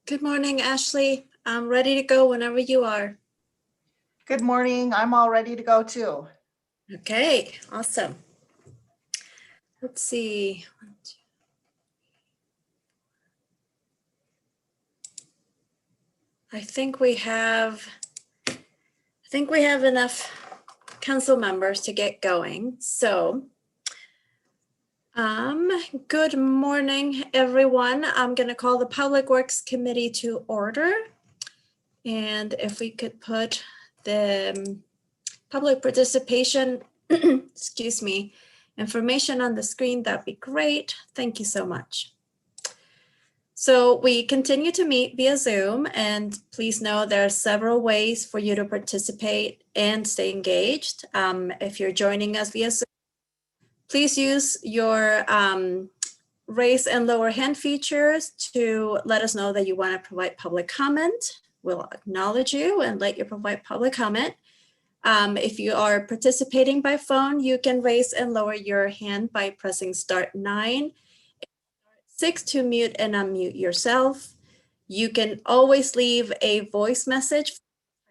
Good morning, Ashley. I'm ready to go whenever you are. Good morning. I'm all ready to go too. Okay, awesome. Let's see. I think we have enough council members to get going. So, good morning, everyone. I'm going to call the Public Works Committee to order. And if we could put the public participation, excuse me, information on the screen, that'd be great. Thank you so much. So we continue to meet via Zoom, and please know there are several ways for you to participate and stay engaged. If you're joining us via Zoom, please use your raise and lower hand features to let us know that you want to provide public comment. We'll acknowledge you and let you provide public comment. If you are participating by phone, you can raise and lower your hand by pressing *9, 6 to mute and unmute yourself. You can always leave a voice message for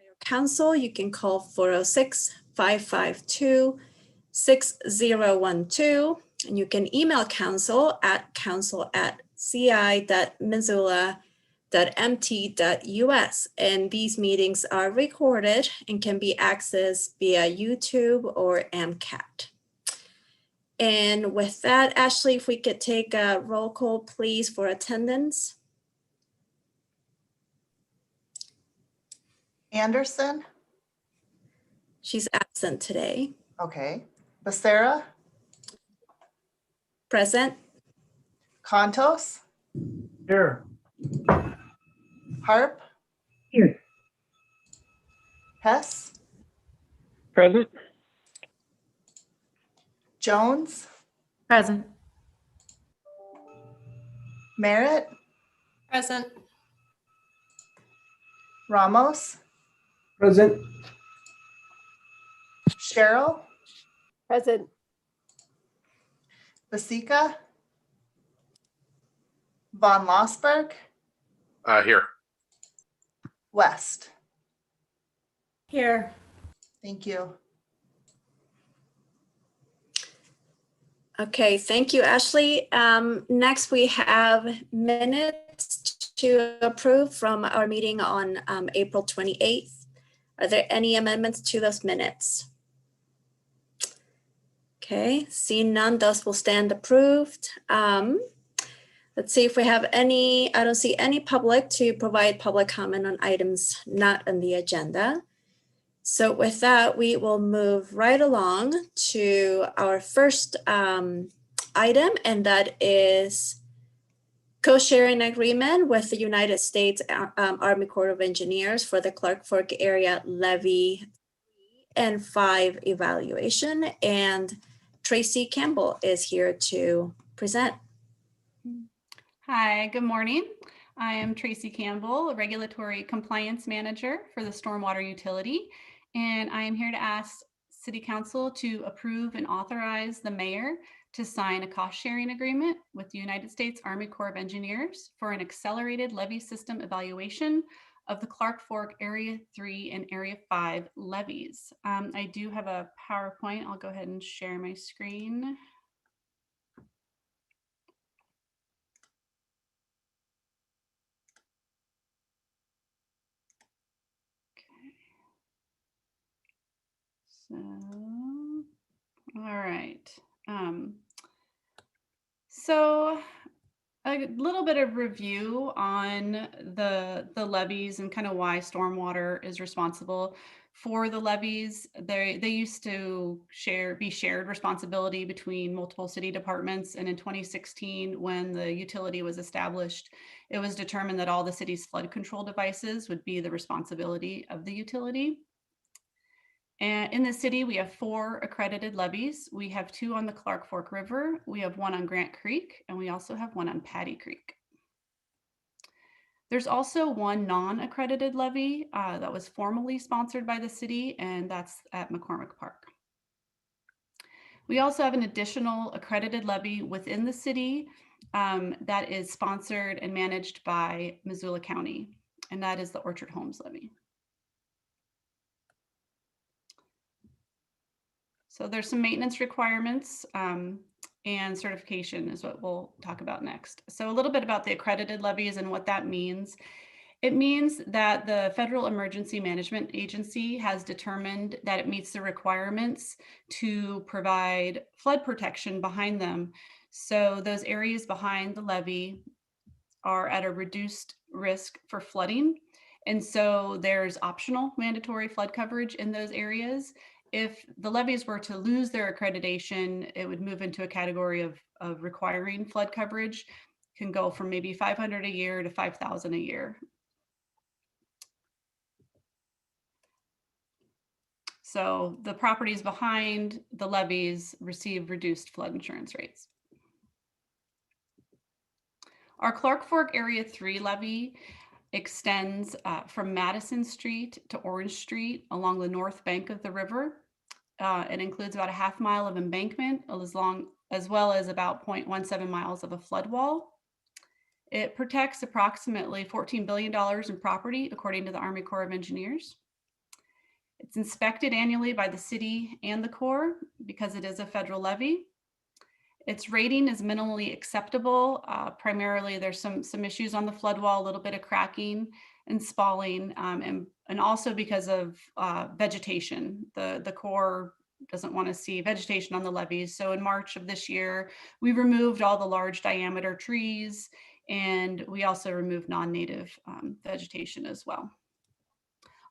your council. You can call 406-552-6012, and you can email council@ci.missoula.mt.us. And these meetings are recorded and can be accessed via YouTube or MCAT. And with that, Ashley, if we could take a roll call, please, for attendance. Anderson? She's absent today. Okay. Becerra? Present. Contos? Here. Harp? Here. Hess? Present. Jones? Present. Merritt? Present. Ramos? Present. Cheryl? Present. Basika? Von Lossberg? Here. West? Here. Thank you. Okay, thank you, Ashley. Next, we have minutes to approve from our meeting on April 28th. Are there any amendments to those minutes? Okay, seeing none, those will stand approved. Let's see if we have any. I don't see any public to provide public comment on items not on the agenda. So with that, we will move right along to our first item, and that is co-sharing agreement with the United States Army Corps of Engineers for the Clark Fork area levee and 5 evaluation. And Tracy Campbell is here to present. Hi, good morning. I am Tracy Campbell, a Regulatory Compliance Manager for the Stormwater Utility, and I am here to ask City Council to approve and authorize the mayor to sign a cost-sharing agreement with the United States Army Corps of Engineers for an accelerated levee system evaluation of the Clark Fork Area 3 and Area 5 levees. I do have a PowerPoint. I'll go ahead and share my screen. So, all right. So a little bit of review on the levees and kind of why stormwater is responsible for the levees. They used to be shared responsibility between multiple city departments. And in 2016, when the utility was established, it was determined that all the city's flood control devices would be the responsibility of the utility. And in the city, we have 4 accredited levees. We have 2 on the Clark Fork River. We have 1 on Grant Creek, and we also have 1 on Patty Creek. There's also 1 non-accredited levee that was formally sponsored by the city, and that's at McCormick Park. We also have an additional accredited levee within the city that is sponsored and managed by Missoula County, and that is the Orchard Homes Levee. So there's some maintenance requirements and certification is what we'll talk about next. So a little bit about the accredited levees and what that means. It means that the Federal Emergency Management Agency has determined that it meets the requirements to provide flood protection behind them. So those areas behind the levee are at a reduced risk for flooding. And so there's optional mandatory flood coverage in those areas. If the levees were to lose their accreditation, it would move into a category of requiring flood coverage. Can go from maybe 500 a year to 5,000 a year. So the properties behind the levees receive reduced flood insurance rates. Our Clark Fork Area 3 levee extends from Madison Street to Orange Street along the north bank of the river. It includes about a half mile of embankment as well as about 0.17 miles of a flood wall. It protects approximately $14 billion in property, according to the Army Corps of Engineers. It's inspected annually by the city and the Corps because it is a federal levee. Its rating is minimally acceptable. Primarily, there's some issues on the flood wall, a little bit of cracking and spalling, and also because of vegetation. The Corps doesn't want to see vegetation on the levees. So in March of this year, we removed all the large diameter trees, and we also removed non-native vegetation as well.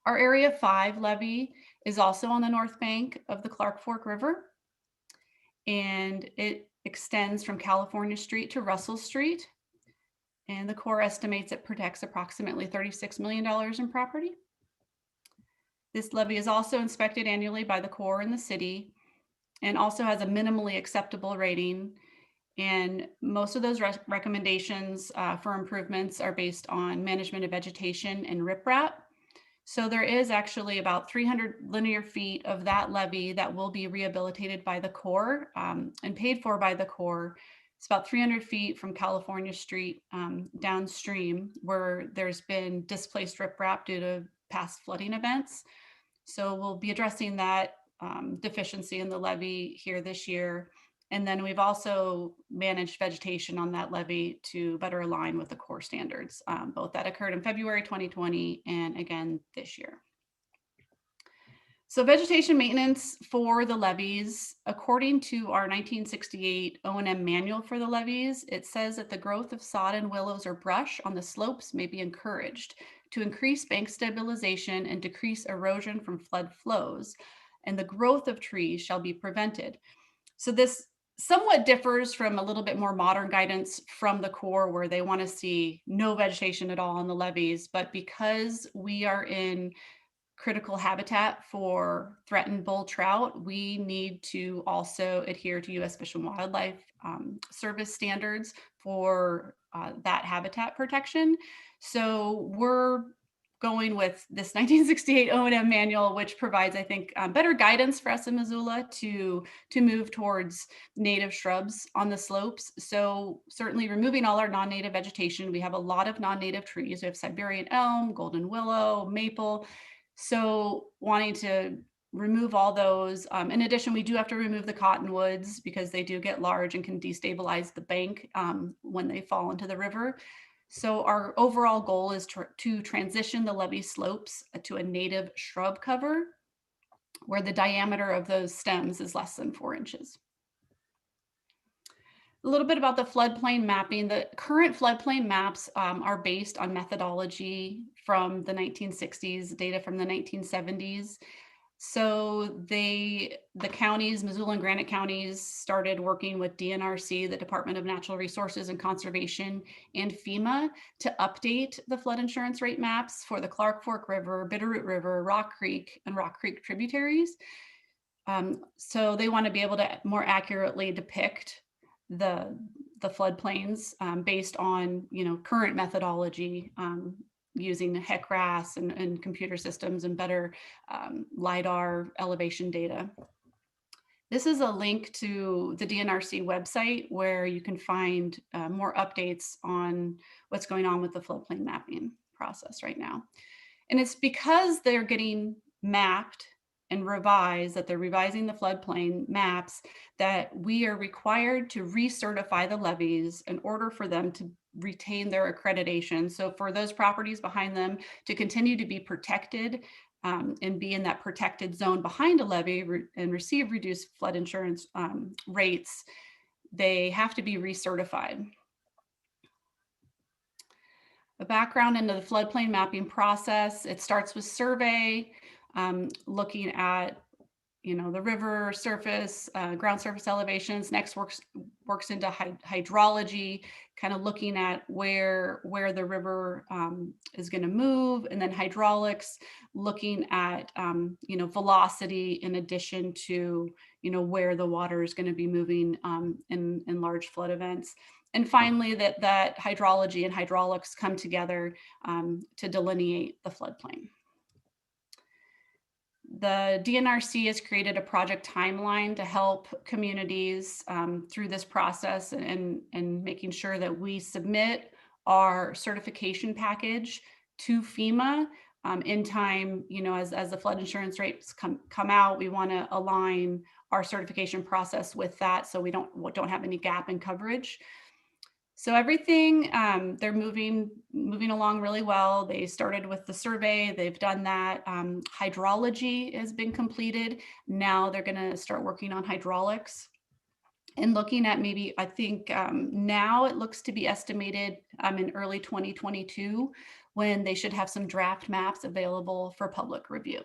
Our Area 5 levee is also on the north bank of the Clark Fork River, and it extends from California Street to Russell Street. And the Corps estimates it protects approximately $36 million in property. This levee is also inspected annually by the Corps and the city, and also has a minimally acceptable rating. And most of those recommendations for improvements are based on management of vegetation and riprap. So there is actually about 300 linear feet of that levee that will be rehabilitated by the Corps and paid for by the Corps. It's about 300 feet from California Street downstream, where there's been displaced riprap due to past flooding events. So we'll be addressing that deficiency in the levee here this year. And then we've also managed vegetation on that levee to better align with the Corps standards. Both that occurred in February 2020 and again this year. So vegetation maintenance for the levees, according to our 1968 O&M manual for the levees, it says that the growth of sodden willows or brush on the slopes may be encouraged to increase bank stabilization and decrease erosion from flood flows, and the growth of trees shall be prevented. So this somewhat differs from a little bit more modern guidance from the Corps, where they want to see no vegetation at all on the levees. But because we are in critical habitat for threatened bull trout, we need to also adhere to U.S. Fish and Wildlife Service standards for that habitat protection. So we're going with this 1968 O&M manual, which provides, I think, better guidance for us in Missoula to move towards native shrubs on the slopes. So certainly removing all our non-native vegetation. We have a lot of non-native trees. We have Siberian elm, golden willow, maple. So wanting to remove all those. In addition, we do have to remove the cottonwoods because they do get large and can destabilize the bank when they fall into the river. So our overall goal is to transition the levee slopes to a native shrub cover where the diameter of those stems is less than 4 inches. A little bit about the floodplain mapping. The current floodplain maps are based on methodology from the 1960s, data from the 1970s. So the counties, Missoula and Granite counties, started working with DNRC, the Department of Natural Resources and Conservation, and FEMA to update the flood insurance rate maps for the Clark Fork River, Bitterroot River, Rock Creek, and Rock Creek tributaries. So they want to be able to more accurately depict the floodplains based on current methodology using HEC-RAS and computer systems and better LIDAR elevation data. This is a link to the DNRC website where you can find more updates on what's going on with the floodplain mapping process right now. And it's because they're getting mapped and revised, that they're revising the floodplain maps, that we are required to recertify the levees in order for them to retain their accreditation. So for those properties behind them to continue to be protected and be in that protected zone behind a levee and receive reduced flood insurance rates, they have to be recertified. A background into the floodplain mapping process: it starts with survey, looking at the river surface, ground surface elevations. Next works into hydrology, kind of looking at where the river is going to move, and then hydraulics, looking at velocity in addition to where the water is going to be moving in large flood events. And finally, that hydrology and hydraulics come together to delineate the floodplain. The DNRC has created a project timeline to help communities through this process and making sure that we submit our certification package to FEMA in time. As the flood insurance rates come out, we want to align our certification process with that so we don't have any gap in coverage. So everything, they're moving along really well. They started with the survey, they've done that. Hydrology has been completed. Now they're gonna start working on hydraulics and looking at maybe, I think now it looks to be estimated in early 2022 when they should have some draft maps available for public review.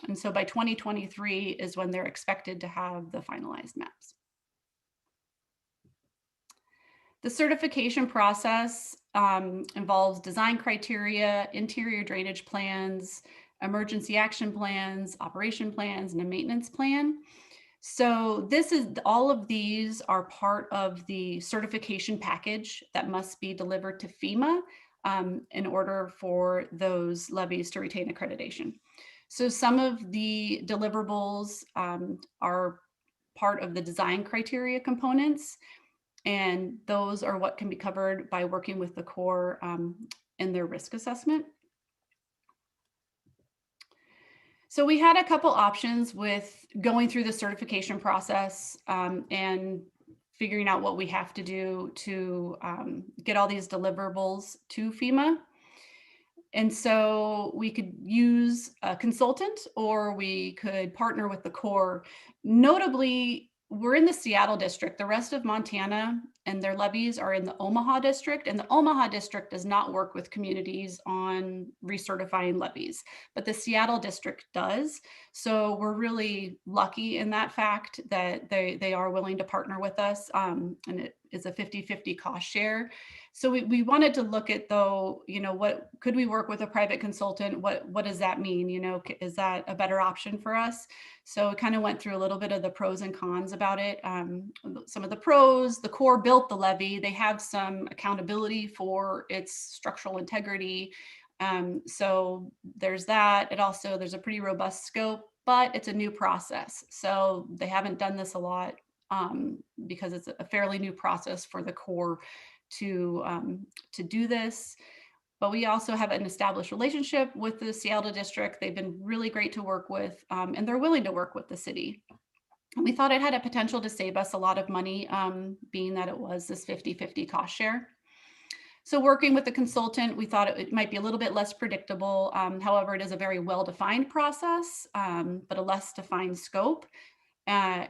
And so by 2023 is when they're expected to have the finalized maps. The certification process involves design criteria, interior drainage plans, emergency action plans, operation plans, and a maintenance plan. So all of these are part of the certification package that must be delivered to FEMA in order for those levees to retain accreditation. So some of the deliverables are part of the design criteria components, and those are what can be covered by working with the Corps in their risk assessment. So we had a couple options with going through the certification process and figuring out what we have to do to get all these deliverables to FEMA. And so we could use a consultant or we could partner with the Corps. Notably, we're in the Seattle district. The rest of Montana and their levees are in the Omaha district, and the Omaha district does not work with communities on recertifying levees, but the Seattle district does. So we're really lucky in that fact that they are willing to partner with us, and it is a 50-50 cost share. So we wanted to look at, though, what could we work with a private consultant? What does that mean? Is that a better option for us? So it kind of went through a little bit of the pros and cons about it. Some of the pros: the Corps built the levee. They have some accountability for its structural integrity. So there's that. There's a pretty robust scope, but it's a new process. So they haven't done this a lot because it's a fairly new process for the Corps to do this. But we also have an established relationship with the Seattle district. They've been really great to work with, and they're willing to work with the city. And we thought it had a potential to save us a lot of money, being that it was this 50-50 cost share. So working with the consultant, we thought it might be a little bit less predictable. However, it is a very well-defined process, but a less defined scope. And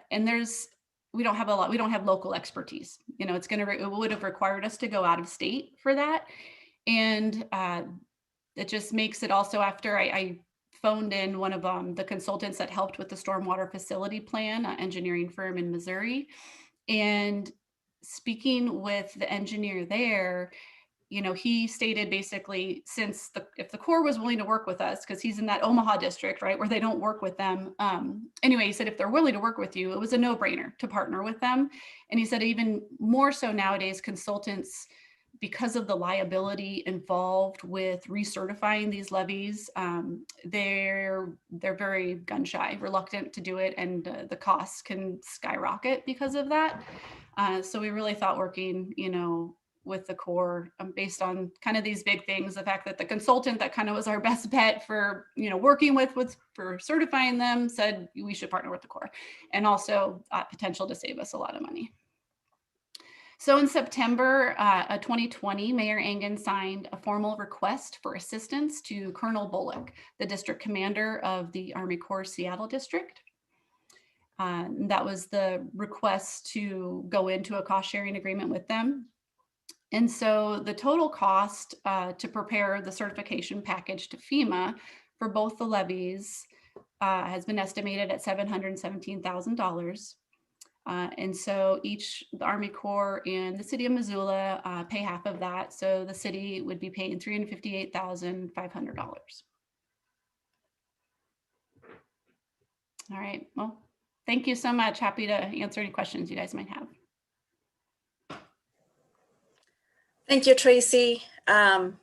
we don't have local expertise. It would have required us to go out of state for that. And it just makes it also, after I phoned in one of the consultants that helped with the stormwater facility plan, an engineering firm in Missouri, and speaking with the engineer there, he stated basically, if the Corps was willing to work with us, because he's in that Omaha district, right, where they don't work with them. Anyway, he said, if they're willing to work with you, it was a no-brainer to partner with them. And he said, even more so nowadays, consultants because of the liability involved with recertifying these levees, they're very gun shy, reluctant to do it, and the costs can skyrocket because of that. So we really thought working, with the Corps based on kind of these big things, the fact that the consultant that kind of was our best bet for, working with for certifying them said we should partner with the Corps, and also potential to save us a lot of money. So in September 2020, Mayor Engen signed a formal request for assistance to Colonel Bullock, the district commander of the Army Corps Seattle District. That was the request to go into a cost sharing agreement with them. And so the total cost to prepare the certification package to FEMA for both the levees has been estimated at $717,000. And so the Army Corps and the city of Missoula pay half of that. So the city would be paying $358,500. All right, well, thank you so much. Happy to answer any questions you guys might have. Thank you, Tracy.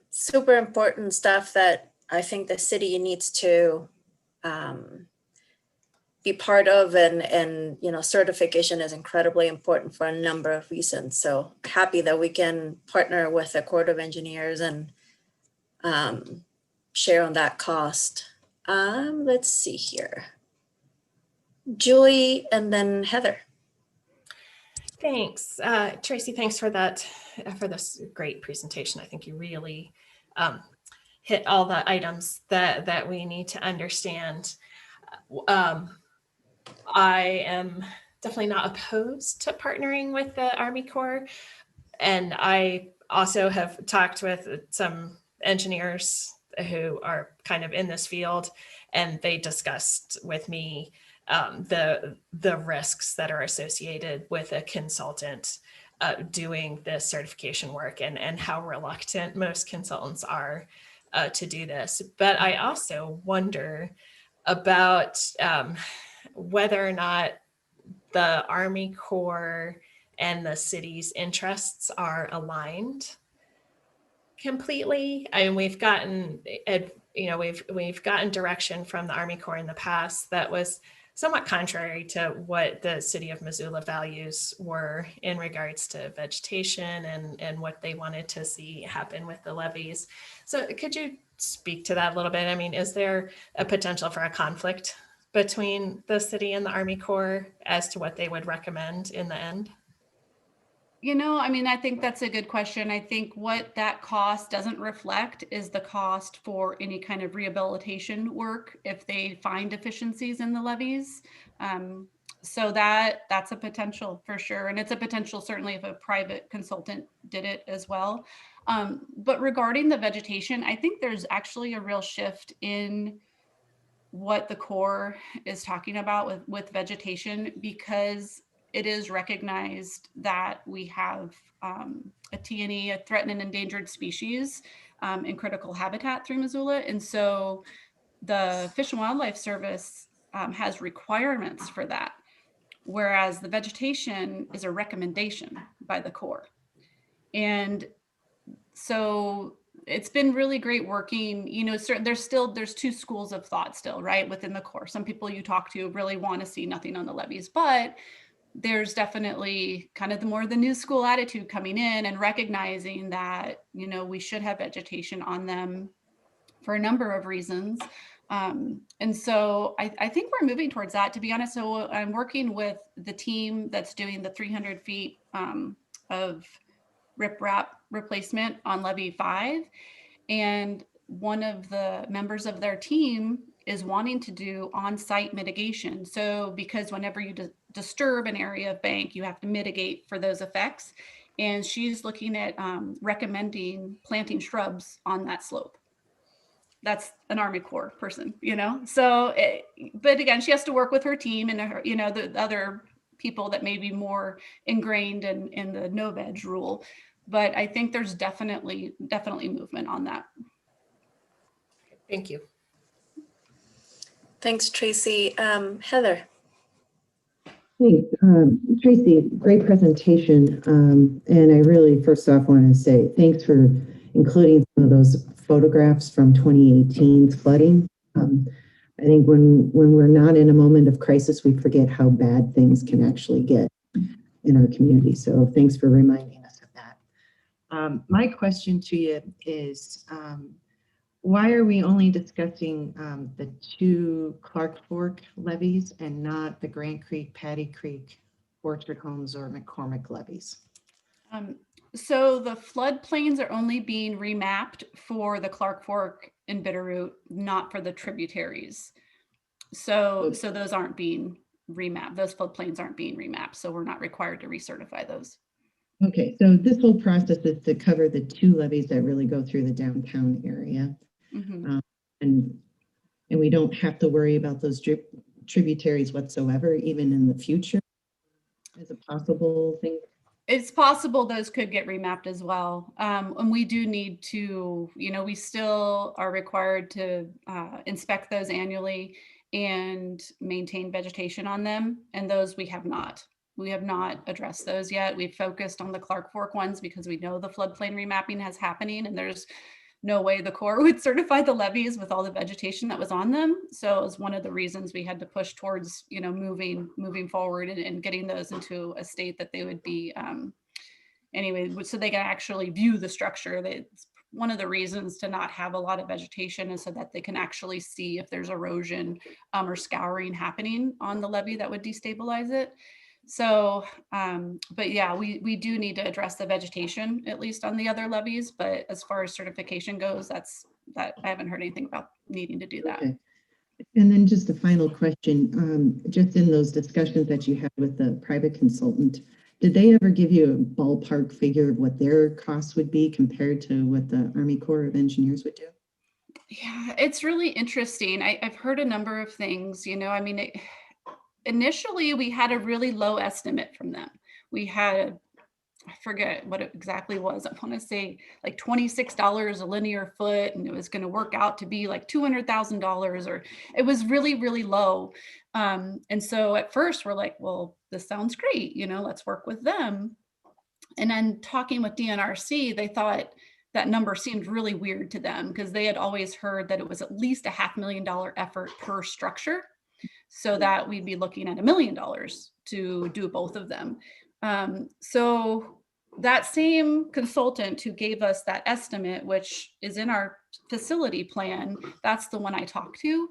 Super important stuff that I think the city needs to be part of, and certification is incredibly important for a number of reasons. So happy that we can partner with the Corps of Engineers and share on that cost. Let's see here. Julie and then Heather. Thanks, Tracy. Thanks for that, for this great presentation. I think you really hit all the items that we need to understand. I am definitely not opposed to partnering with the Army Corps, and I also have talked with some engineers who are kind of in this field, and they discussed with me the risks that are associated with a consultant doing this certification work, and how reluctant most consultants are to do this. But I also wonder about whether or not the Army Corps and the city's interests are aligned completely. I mean, we've gotten direction from the Army Corps in the past that was somewhat contrary to what the city of Missoula values were in regards to vegetation and what they wanted to see happen with the levees. So could you speak to that a little bit? I mean, is there a potential for a conflict between the city and the Army Corps as to what they would recommend in the end? I mean, I think that's a good question. I think what that cost doesn't reflect is the cost for any kind of rehabilitation work if they find deficiencies in the levees. So that's a potential for sure. And it's a potential certainly if a private consultant did it as well. But regarding the vegetation, I think there's actually a real shift in what the Corps is talking about with vegetation, because it is recognized that we have a TNE, a threatened and endangered species in critical habitat through Missoula. And so the Fish and Wildlife Service has requirements for that, whereas the vegetation is a recommendation by the Corps. And so it's been really great working, there's two schools of thought still, right, within the Corps. Some people you talk to really want to see nothing on the levees, but there's definitely kind of the new school attitude coming in and recognizing that, we should have vegetation on them for a number of reasons. And so I think we're moving towards that, to be honest. So I'm working with the team that's doing the 300 feet of riprap replacement on Levee 5. And one of the members of their team is wanting to do on-site mitigation. So because whenever you disturb an area of bank, you have to mitigate for those effects. And she's looking at recommending planting shrubs on that slope. That's an Army Corps person, So, but again, she has to work with her team and her, the other people that may be more ingrained in the no veg rule. But I think there's definitely movement on that. Thank you. Thanks, Tracy. Heather. Hey, Tracy, great presentation. And I really, first off, want to say thanks for including some of those photographs from 2018's flooding. I think when we're not in a moment of crisis, we forget how bad things can actually get in our community. So thanks for reminding us of that. My question to you is, why are we only discussing the two Clark Fork levees and not the Grant Creek, Patty Creek, Orchard Homes, or McCormick levees? So the floodplains are only being remapped for the Clark Fork and Bitterroot, not for the tributaries. So those aren't being remapped. Those floodplains aren't being remapped. So we're not required to recertify those. Okay, so this whole process is to cover the two levees that really go through the downtown area. Mm-hmm. And we don't have to worry about those tributaries whatsoever, even in the future, as a possible thing. It's possible those could get remapped as well. And we do need to, we still are required to inspect those annually and maintain vegetation on them. And those we have not. We have not addressed those yet. We've focused on the Clark Fork ones because we know the floodplain remapping is happening and there's no way the Corps would certify the levees with all the vegetation that was on them. So it was one of the reasons we had to push towards, moving forward and getting those into a state that they would be, anyway, so they can actually view the structure. That's one of the reasons to not have a lot of vegetation is so that they can actually see if there's erosion or scouring happening on the levee that would destabilize it. So, but yeah, we do need to address the vegetation, at least on the other levees. But as far as certification goes, that I haven't heard anything about needing to do that. Okay. And then just a final question, just in those discussions that you had with the private consultant, did they ever give you a ballpark figure of what their costs would be compared to what the Army Corps of Engineers would do? Yeah, it's really interesting. I've heard a number of things, initially we had a really low estimate from them. We had, I forget what it exactly was. I want to say like $26 a linear foot, and it was going to work out to be like $200,000, or it was really, really low. And so at first we're like, well, this sounds great. Let's work with them. And then talking with DNRC, they thought that number seemed really weird to them because they had always heard that it was at least a $500,000 effort per structure. So that we'd be looking at $1 million to do both of them. So that same consultant who gave us that estimate, which is in our facility plan, that's the one I talked to.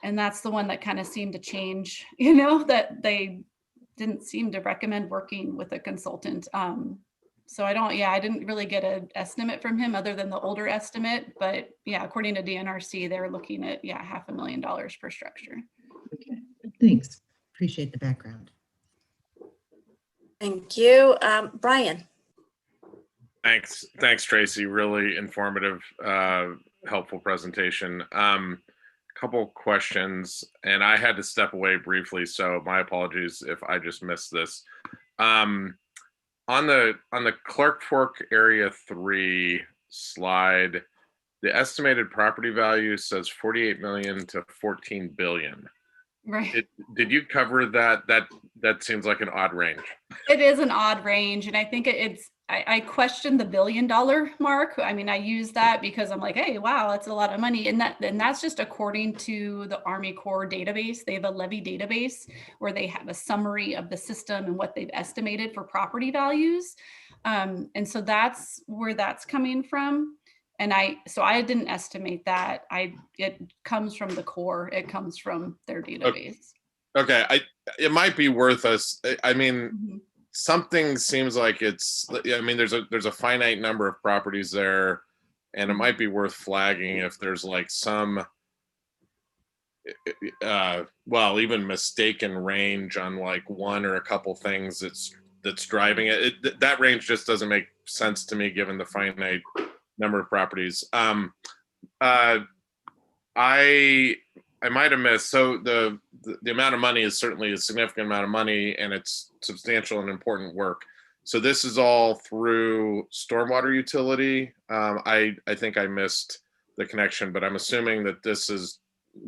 And that's the one that kind of seemed to change, that they didn't seem to recommend working with a consultant. So I didn't really get an estimate from him other than the older estimate. But yeah, according to DNRC, they're looking at, $500,000 per structure. Okay, thanks. Appreciate the background. Thank you. Brian. Thanks, Tracy. Really informative, helpful presentation. Couple questions, and I had to step away briefly, so my apologies if I just missed this. On the Clark Fork Area 3 slide, the estimated property value says 48 million to 14 billion. Right. Did you cover that? That seems like an odd range. It is an odd range. And I think I questioned the $1 billion mark. I mean, I use that because I'm like, hey, wow, that's a lot of money. And that's just according to the Army Corps database. They have a levee database where they have a summary of the system and what they've estimated for property values. And so that's where that's coming from. And I didn't estimate that. It comes from the Corps. It comes from their database. Okay, it might be worth us. I mean, Mm-hmm. Something seems like it's. I mean, there's a finite number of properties there, and it might be worth flagging if there's like some, even mistaken range on like one or a couple things that's driving it. That range just doesn't make sense to me given the finite number of properties. I might have missed. So the amount of money is certainly a significant amount of money, and it's substantial and important work. So this is all through stormwater utility. I think I missed the connection, but I'm assuming that this is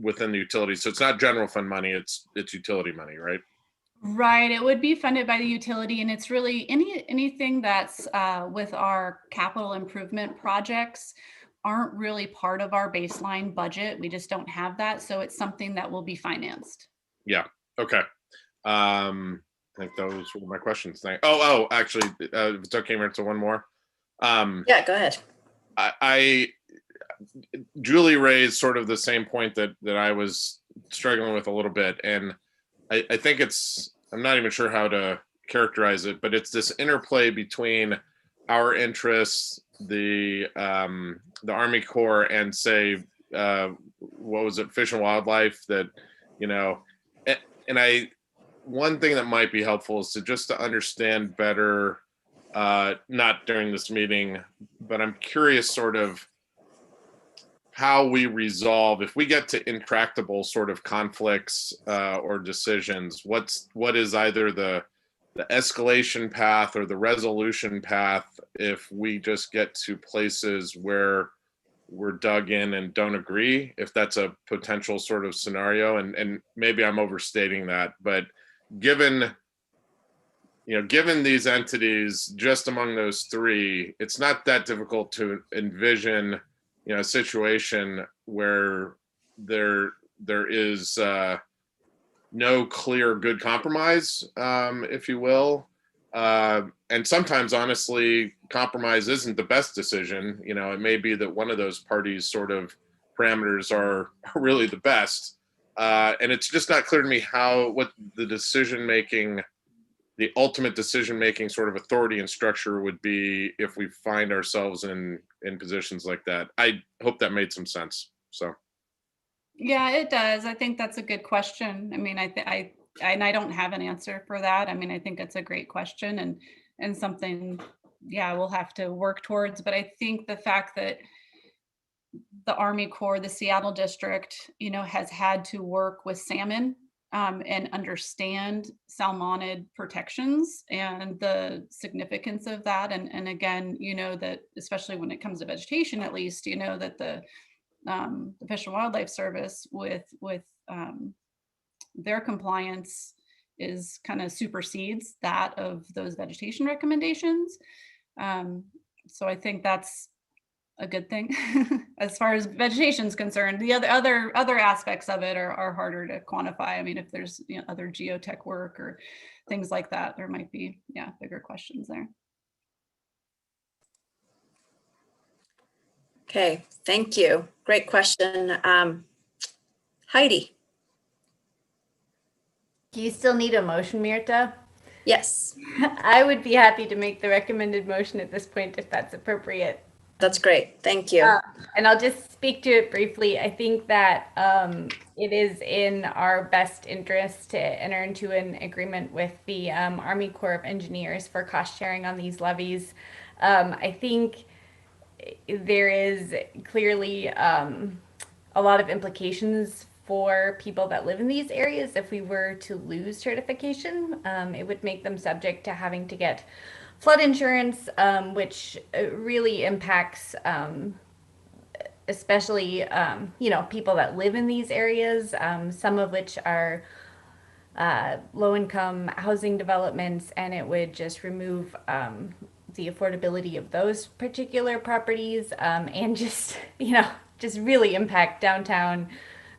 within the utility. So it's not general fund money, it's utility money, right? Right, it would be funded by the utility, and it's really anything that's with our capital improvement projects aren't really part of our baseline budget. We just don't have that, so it's something that will be financed. Yeah. Okay. I think those were my questions. Oh, actually, if it's okay, Marissa, one more. Yeah, go ahead. Julie raised sort of the same point that I was struggling with a little bit, and I think I'm not even sure how to characterize it, but it's this interplay between our interests, the Army Corps, and say, what was it, Fish and Wildlife, that, and one thing that might be helpful is to understand better, not during this meeting, but I'm curious sort of how we resolve, if we get to intractable sort of conflicts or decisions, what is either the escalation path or the resolution path if we just get to places where we're dug in and don't agree, if that's a potential sort of scenario. And maybe I'm overstating that, but given these entities, just among those three, it's not that difficult to envision a situation where there is no clear good compromise, if you will. And sometimes, honestly, compromise isn't the best decision. It may be that one of those parties' sort of parameters are really the best. And it's just not clear to me what the ultimate decision-making sort of authority and structure would be if we find ourselves in positions like that. I hope that made some sense. So. Yeah, it does. I think that's a good question. I mean, I don't have an answer for that. I mean, I think it's a great question and something, yeah, we'll have to work towards. But I think the fact that the Army Corps, the Seattle district, has had to work with salmon and understand salmonid protections and the significance of that. And again, that especially when it comes to vegetation, at least, that the Fish and Wildlife Service with their compliance is kind of supersedes that of those vegetation recommendations. So I think that's a good thing as far as vegetation is concerned. The other aspects of it are harder to quantify. I mean, if there's other geotech work or things like that, there might be bigger questions there. Okay, thank you. Great question. Heidi. Do you still need a motion, Mirta? Yes. I would be happy to make the recommended motion at this point if that's appropriate. That's great. Thank you. And I'll just speak to it briefly. I think that it is in our best interest to enter into an agreement with the Army Corps of Engineers for cost sharing on these levees. I think there is clearly a lot of implications for people that live in these areas. If we were to lose certification, it would make them subject to having to get flood insurance, which really impacts especially people that live in these areas, some of which are low-income housing developments, and it would just remove the affordability of those particular properties, and just really impact downtown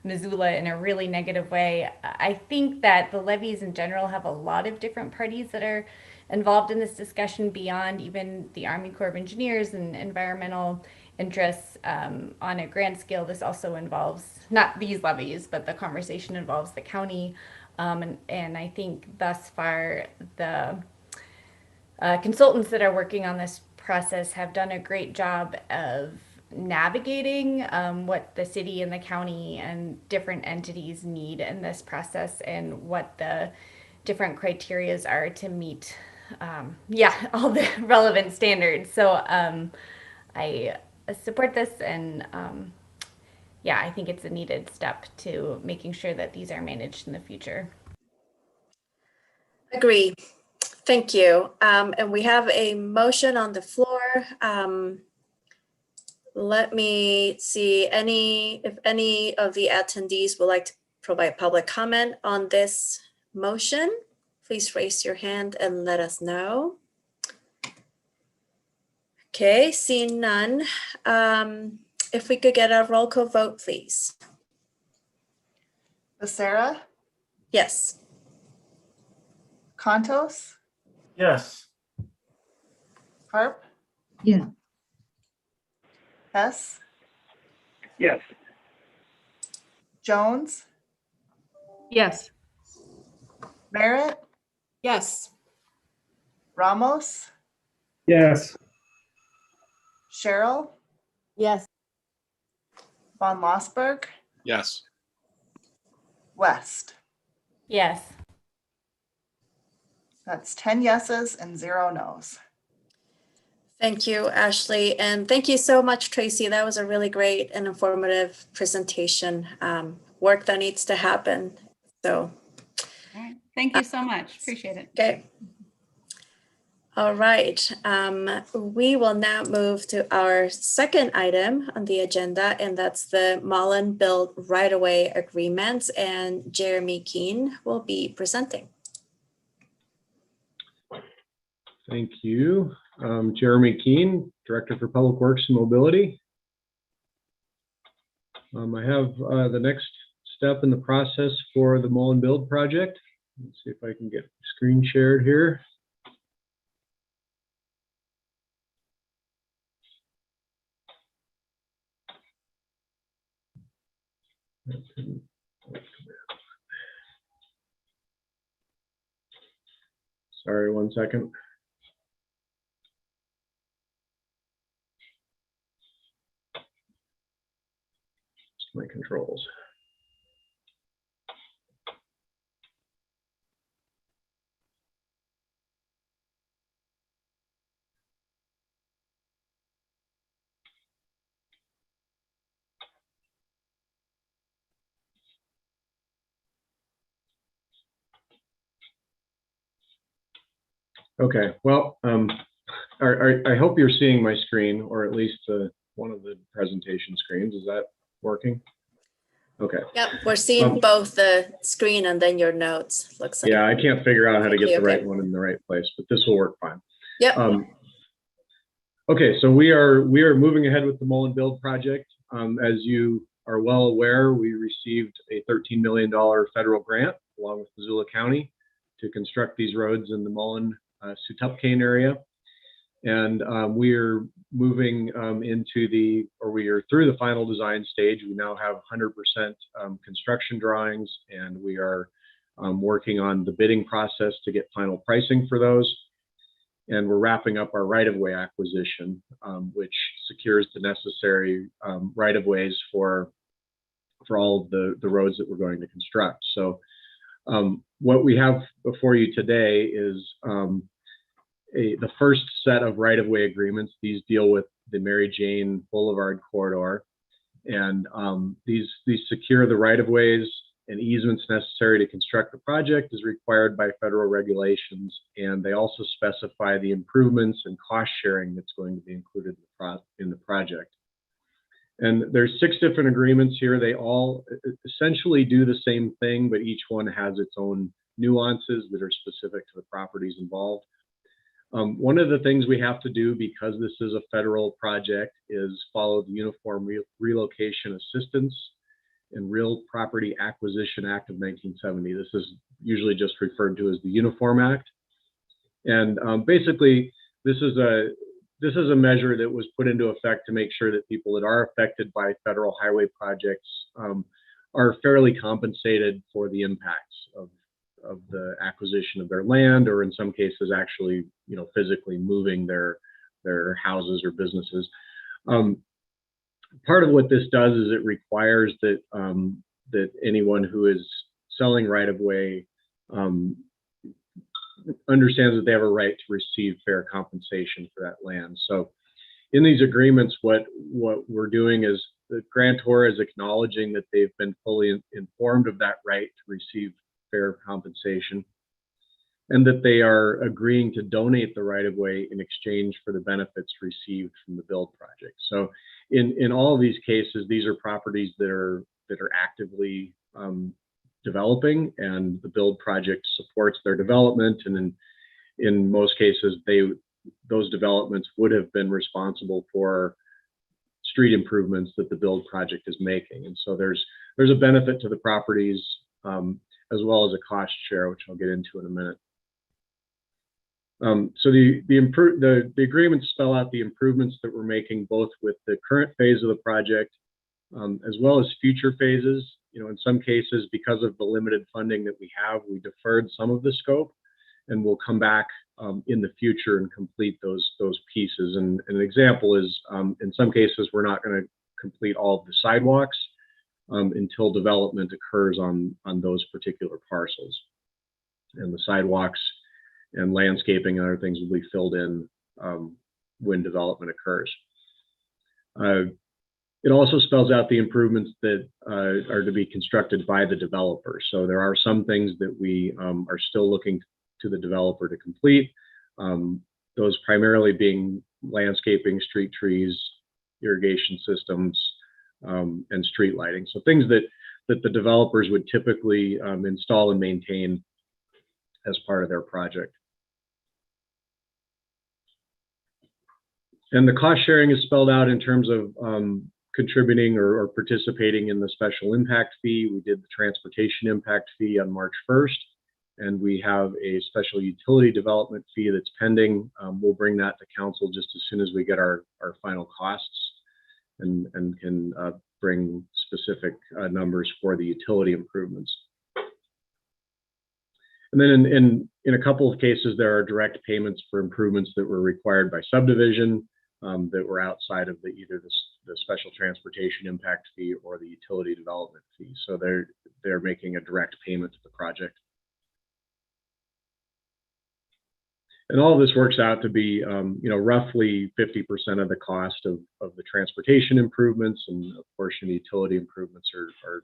Missoula in a really negative way. I think that the levees in general have a lot of different parties that are involved in this discussion beyond even the Army Corps of Engineers and environmental interests. On a grand scale, this also involves not these levees, but the conversation involves the county. And I think thus far, the consultants that are working on this process have done a great job of navigating what the city and the county and different entities need in this process and what the different criterias are to meet all the relevant standards. So I support this, and I think it's a needed step to making sure that these are managed in the future. Agree. Thank you. And we have a motion on the floor. Let me see if any of the attendees would like to provide public comment on this motion. please raise your hand and let us know. Okay, seeing none. If we could get a roll call vote, please. Becerra, Yes. Contos, Yes. Harp, Yeah. Hess, Yes. Jones, Yes. Merritt, Yes. Ramos, Yes. Cheryl, Yes. Von Lossberg, Yes. West. Yes. That's 10 yeses and 0 nos. Thank you, Ashley. And thank you so much, Tracy. That was a really great and informative presentation. Work that needs to happen. So, All right. Thank you so much. Appreciate it. okay. All right. We will now move to our second item on the agenda, and that's the Mulligan Build right-of-way agreements. And Jeremy Keene will be presenting. Thank you. Jeremy Keene, Director for Public Works and Mobility. I have the next step in the process for the Mulligan Build project. Let's see if I can get screen shared here. Sorry, 1 second. My controls. Okay, well, I hope you're seeing my screen, or at least one of the presentation screens. Is that working? Okay. Yep, we're seeing both the screen and then your notes. Looks like. Yeah, I can't figure out how to get the right Okay. one in the right place, but this will work fine. Yep. Okay, so we are moving ahead with the Mulligan Build project. As you are well aware, we received a $13 million federal grant along with Missoula County to construct these roads in the Mulligan Sutupcane area. And we are moving we are through the final design stage. We now have 100% construction drawings, and we are working on the bidding process to get final pricing for those. And we're wrapping up our right-of-way acquisition, which secures the necessary right-of-ways for all of the roads that we're going to construct. So what we have before you today is the first set of right-of-way agreements. These deal with the Mary Jane Boulevard corridor, and these secure the right-of-ways and easements necessary to construct the project as required by federal regulations, and they also specify the improvements and cost sharing that's going to be included in the project. And there's 6 different agreements here. They all essentially do the same thing, but each one has its own nuances that are specific to the properties involved. One of the things we have to do, because this is a federal project, is follow the Uniform Relocation Assistance and Real Property Acquisition Act of 1970. This is usually just referred to as the Uniform Act. And basically, this is a measure that was put into effect to make sure that people that are affected by federal highway projects are fairly compensated for the impacts of the acquisition of their land, or in some cases actually, physically moving their houses or businesses. Part of what this does is it requires that that anyone who is selling right-of-way understands that they have a right to receive fair compensation for that land. So in these agreements, what we're doing is the grantor is acknowledging that they've been fully informed of that right to receive fair compensation, and that they are agreeing to donate the right-of-way in exchange for the benefits received from the build project. So in all of these cases, these are properties that are actively developing, and the build project supports their development. And in most cases, those developments would have been responsible for street improvements that the build project is making. And so there's a benefit to the properties, as well as a cost share, which I'll get into in a minute. So the agreements spell out the improvements that we're making, both with the current phase of the project, as well as future phases. You know, in some cases, because of the limited funding that we have, we deferred some of the scope, and we'll come back in the future and complete those pieces. And an example is, in some cases, we're not going to complete all of the sidewalks until development occurs on those particular parcels. And the sidewalks and landscaping and other things will be filled in when development occurs. It also spells out the improvements that are to be constructed by the developer. So there are some things that we are still looking to the developer to complete. Those primarily being landscaping, street trees, irrigation systems, and street lighting. So things that the developers would typically install and maintain as part of their project. And the cost sharing is spelled out in terms of contributing or participating in the special impact fee. We did the transportation impact fee on March 1st, and we have a special utility development fee that's pending. We'll bring that to council just as soon as we get our final costs and can bring specific numbers for the utility improvements. And then in a couple of cases, there are direct payments for improvements that were required by subdivision that were outside of either the special transportation impact fee or the utility development fee. So they're making a direct payment to the project. And all of this works out to be, roughly 50% of the cost of the transportation improvements, and a portion of the utility improvements are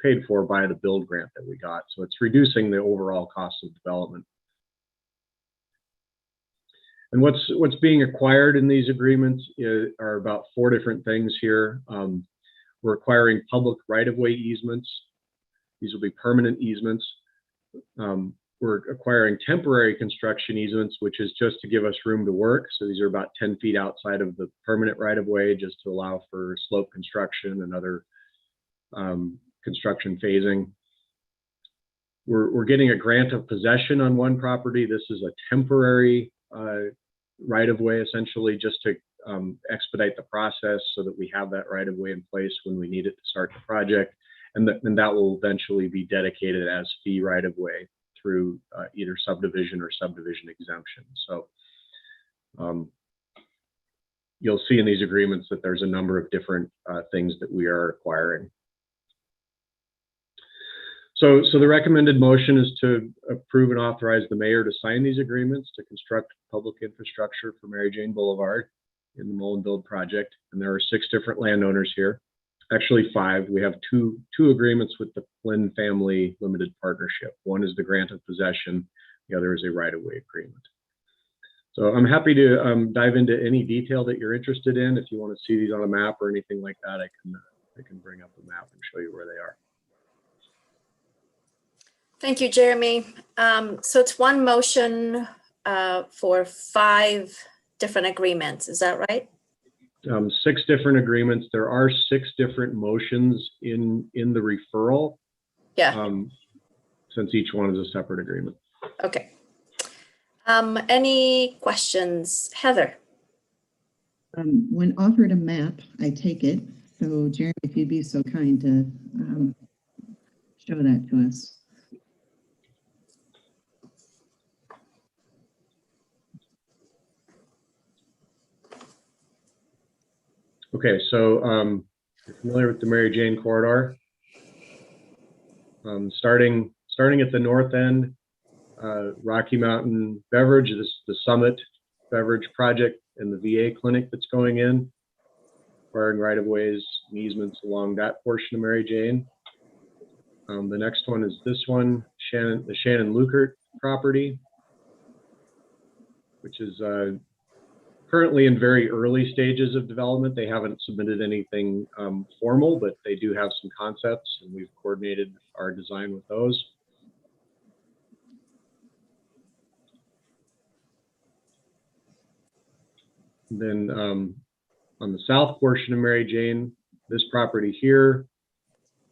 paid for by the build grant that we got. So it's reducing the overall cost of development. And what's being acquired in these agreements are about 4 different things here. We're acquiring public right-of-way easements. These will be permanent easements. We're acquiring temporary construction easements, which is just to give us room to work. So these are about 10 feet outside of the permanent right-of-way, just to allow for slope construction and other construction phasing. We're getting a grant of possession on one property. This is a temporary right-of-way, essentially, just to expedite the process so that we have that right-of-way in place when we need it to start the project. And that will eventually be dedicated as fee right-of-way through either subdivision or subdivision exemption. So you'll see in these agreements that there's a number of different things that we are acquiring. So the recommended motion is to approve and authorize the mayor to sign these agreements to construct public infrastructure for Mary Jane Boulevard in the Mulligan Build project. And there are 6 different landowners here. Actually 5. We have two agreements with the Flynn Family Limited Partnership. One is the grant of possession. The other is a right-of-way agreement. So I'm happy to dive into any detail that you're interested in. If you want to see these on a map or anything like that, I can bring up a map and show you where they are. Thank you, Jeremy. So it's one motion for 5 different agreements. Is that right? 6 different agreements. There are 6 different motions in the referral. Yeah. Since each one is a separate agreement. Okay. Any questions? Heather? When offered a map, I take it. So Jeremy, if you'd be so kind to show that to us. Okay, so you're familiar with the Mary Jane corridor. Starting at the north end, Rocky Mountain Beverage, this is the Summit Beverage project and the VA clinic that's going in, acquiring right-of-ways and easements along that portion of Mary Jane. The next one is this one, the Shannon Lukert property, which is currently in very early stages of development. They haven't submitted anything formal, but they do have some concepts, and we've coordinated our design with those. Then on the south portion of Mary Jane, this property here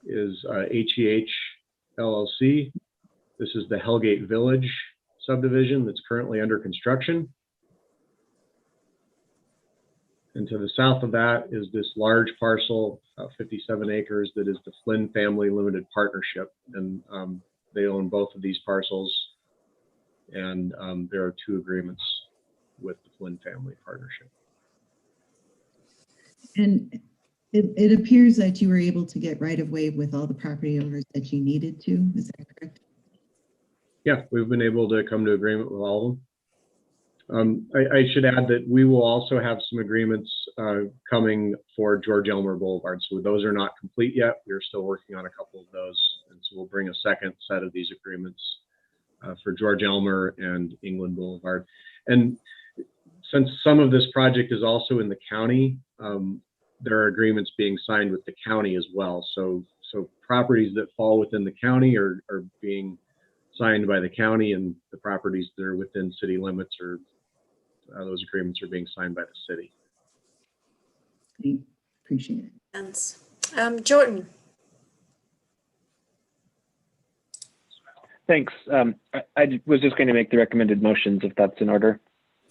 is HEH LLC. This is the Hellgate Village subdivision that's currently under construction. And to the south of that is this large parcel, 57 acres, that is the Flynn Family Limited Partnership. And they own both of these parcels. And there are 2 agreements with the Flynn Family Partnership. And it appears that you were able to get right of way with all the property owners that you needed to. Is that correct? Yeah, we've been able to come to agreement with all of them. I should add that we will also have some agreements coming for George Elmer Boulevard. So those are not complete yet. We're still working on a couple of those. And so we'll bring a second set of these agreements for George Elmer and England Boulevard. And since some of this project is also in the county, there are agreements being signed with the county as well. So properties that fall within the county are being signed by the county, and the properties that are within city limits are those agreements are being signed by the city. I appreciate it. And Jordan. Thanks. I was just going to make the recommended motions if that's in order.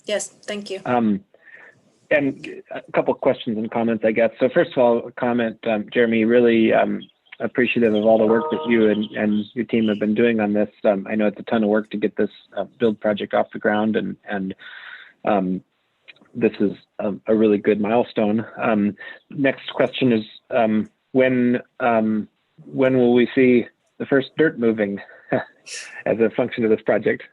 Yes, thank you. And a couple of questions and comments, I guess. So first of all, a comment, Jeremy, really appreciative of all the work that you and your team have been doing on this. I know it's a ton of work to get this build project off the ground, and this is a really good milestone. Next question is, when will we see the first dirt moving as a function of this project?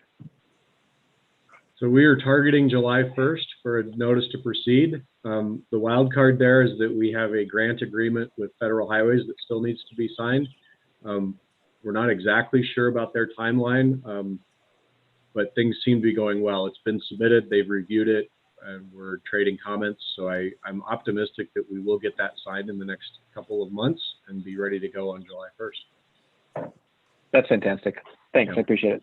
So we are targeting July 1st for a notice to proceed. The wild card there is that we have a grant agreement with Federal Highways that still needs to be signed. We're not exactly sure about their timeline, but things seem to be going well. It's been submitted, they've reviewed it, and we're trading comments. So I'm optimistic that we will get that signed in the next couple of months and be ready to go on July 1st. That's fantastic. Thanks, I appreciate it.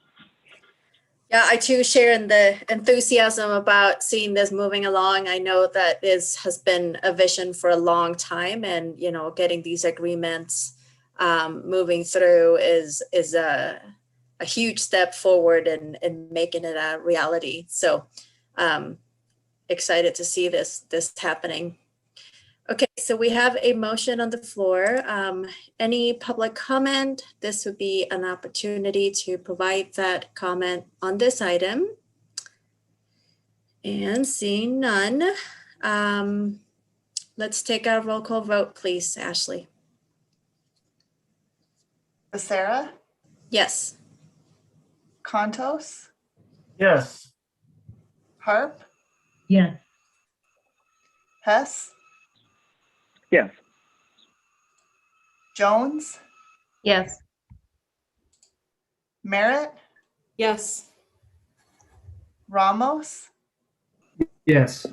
Yeah, I too share in the enthusiasm about seeing this moving along. I know that this has been a vision for a long time, and getting these agreements moving through is a huge step forward in making it a reality. So excited to see this happening. Okay, so we have a motion on the floor. Any public comment? This would be an opportunity to provide that comment on this item. And seeing none, let's take our roll call vote, please, Ashley. Becerra, Yes. Contos, Yes. Harp, Yes. Hess, Yes. Jones, Yes. Merritt, Yes. Ramos, Yes.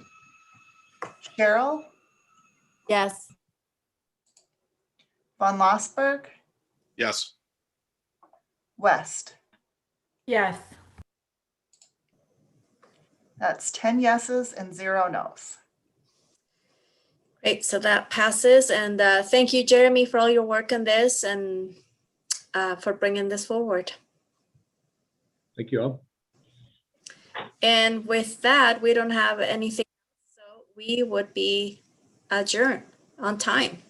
Cheryl, Yes. Von Lossberg, Yes. West. Yes. That's 10 yeses and 0 nos. Great, so that passes. And thank you, Jeremy, for all your work on this and for bringing this forward. Thank you all. And with that, we don't have anything, so we would be adjourned on time.